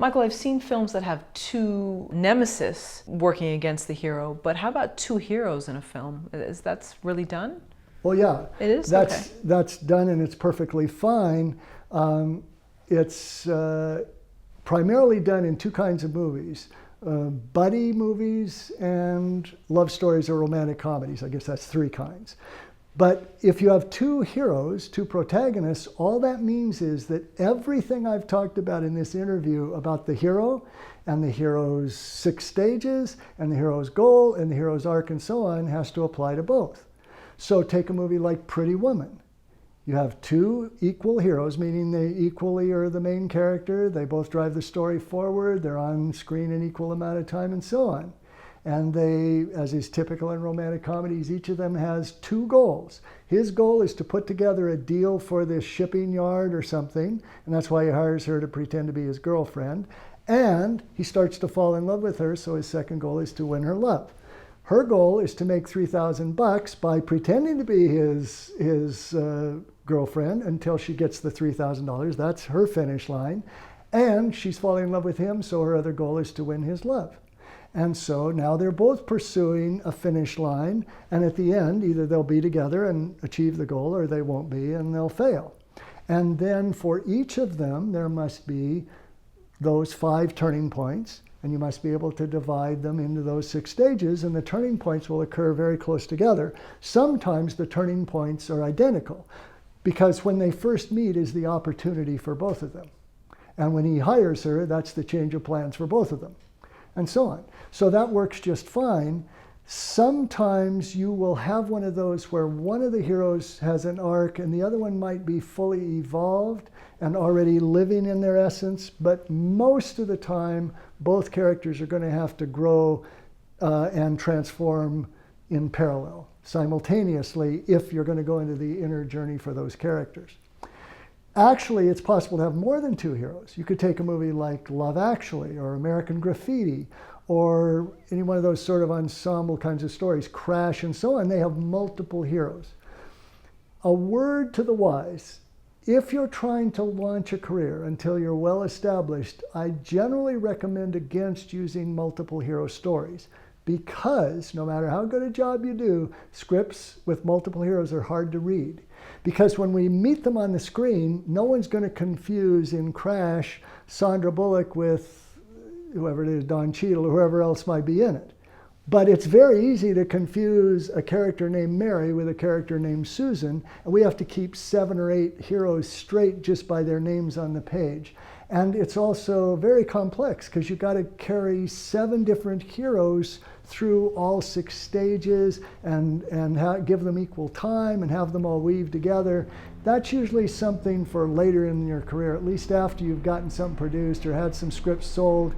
Michael, I've seen films that have two nemesis working against the hero, but how about two heroes in a film? That's really done? Well, yeah. It is? That's done, and it's perfectly fine. It's primarily done in two kinds of movies. Buddy movies and love stories or romantic comedies. I guess that's three kinds. But if you have two heroes, two protagonists, all that means is that everything I've talked about in this interview about the hero and the hero's 6 stages and the hero's goal and the hero's arc and so on has to apply to both. So take a movie like Pretty Woman. You have two equal heroes, meaning they equally are the main character. They both drive the story forward. They're on screen an equal amount of time and so on. And they, as is typical in romantic comedies, each of them has two goals. His goal is to put together a deal for this shipping yard or something, and that's why he hires her to pretend to be his girlfriend. And he starts to fall in love with her, so his second goal is to win her love. Her goal is to make $3,000 by pretending to be his girlfriend until she gets the $3,000. That's her finish line. And she's falling in love with him, so her other goal is to win his love. And so now they're both pursuing a finish line, and at the end, either they'll be together and achieve the goal, or they won't be and they'll fail. And then for each of them, there must be those 5 turning points, and you must be able to divide them into those 6 stages, and the turning points will occur very close together. Sometimes the turning points are identical, because when they first meet is the opportunity for both of them. And when he hires her, that's the change of plans for both of them, and so on. So that works just fine. Sometimes you will have one of those where one of the heroes has an arc and the other one might be fully evolved and already living in their essence, but most of the time, both characters are going to have to grow and transform in parallel, simultaneously, if you're going to go into the inner journey for those characters. Actually, it's possible to have more than 2 heroes. You could take a movie like Love Actually or American Graffiti or any one of those sort of ensemble kinds of stories, Crash and so on. They have multiple heroes. A word to the wise: if you're trying to launch a career until you're well established, I generally recommend against using multiple hero stories, because no matter how good a job you do, scripts with multiple heroes are hard to read. Because when we meet them on the screen, no one's going to confuse in Crash Sandra Bullock with whoever it is, Don Cheadle, or whoever else might be in it. But it's very easy to confuse a character named Mary with a character named Susan, and we have to keep 7 or 8 heroes straight just by their names on the page. And it's also very complex, because you've got to carry 7 different heroes through all 6 stages and give them equal time and have them all weave together. That's usually something for later in your career, at least after you've gotten something produced or had some scripts sold,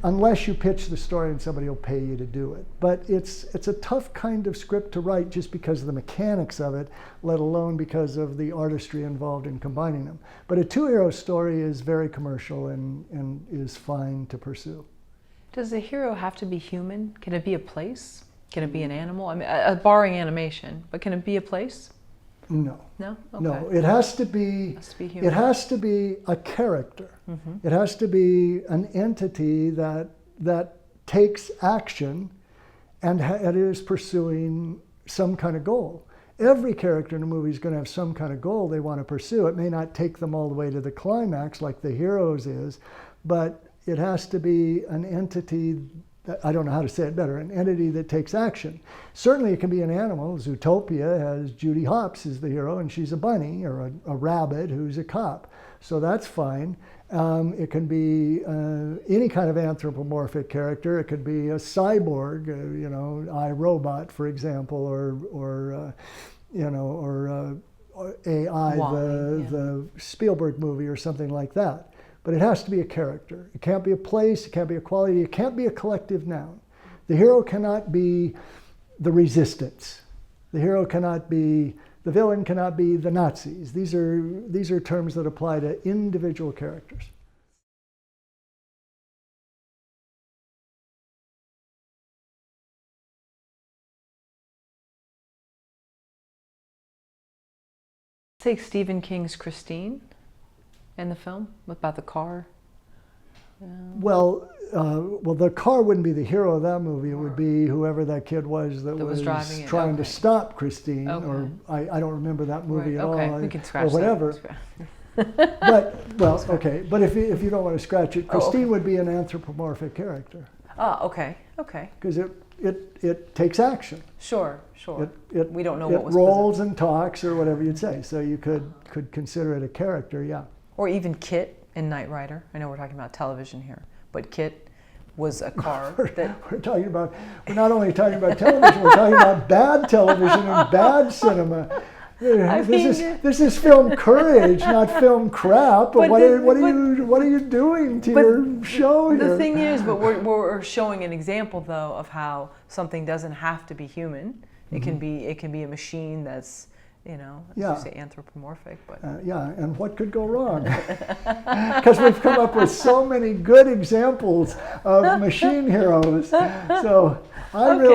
unless you pitch the story and somebody will pay you to do it. But it's a tough kind of script to write just because of the mechanics of it, let alone because of the artistry involved in combining them. But a 2-hero story is very commercial and is fine to pursue. Does the hero have to be human? Can it be a place? Can it be an animal? I mean, barring animation, but can it be a place? No. No? Okay. No, it has to be human. It has to be a character. Mm-hmm. It has to be an entity that takes action and is pursuing some kind of goal. Every character in a movie is going to have some kind of goal they want to pursue. It may not take them all the way to the climax like the hero's is, but it has to be an entity that, I don't know how to say it better, an entity that takes action. Certainly it can be an animal. Zootopia has Judy Hopps as the hero, and she's a bunny, or a rabbit who's a cop. So that's fine. It can be any kind of anthropomorphic character. It could be a cyborg, iRobot, for example, or AI, the Spielberg movie or something like that. But it has to be a character. It can't be a place, it can't be a quality, it can't be a collective noun. The hero cannot be the resistance. The hero cannot be, the villain cannot be the Nazis. These are terms that apply to individual characters. Take Stephen King's Christine in the film about the car. Well, the car wouldn't be the hero of that movie. It would be whoever that kid was that was driving it. trying to Okay. stop Christine, Okay. or I don't remember that movie Right. at Okay. all, We can scratch or whatever. that. But if you don't want to scratch it, Christine okay. would be an anthropomorphic character Oh, okay. Okay. because it takes action. Sure. We don't know it what was rolls and talks or whatever you'd say. So you could consider it a character, yeah. Or even Kit in Knight Rider. I know we're talking about television here, but Kit was a car that. We're not only talking about television, we're talking about bad television and bad cinema. This is film courage, not film crap. But what are you doing to your show here? The thing is, but we're showing an example though of how something doesn't have to be human. It can be a machine that's, as you say, anthropomorphic. But and what could go wrong? Because we've come up with so many good examples of machine heroes. So I know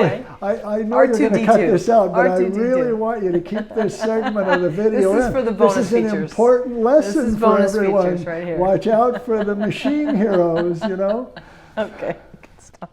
you're going to cut this out, but I really want you to keep this segment of the video This is for the bonus This is an features. important lesson This is for bonus everyone. features right here. Watch out for the machine heroes, Okay, good stuff.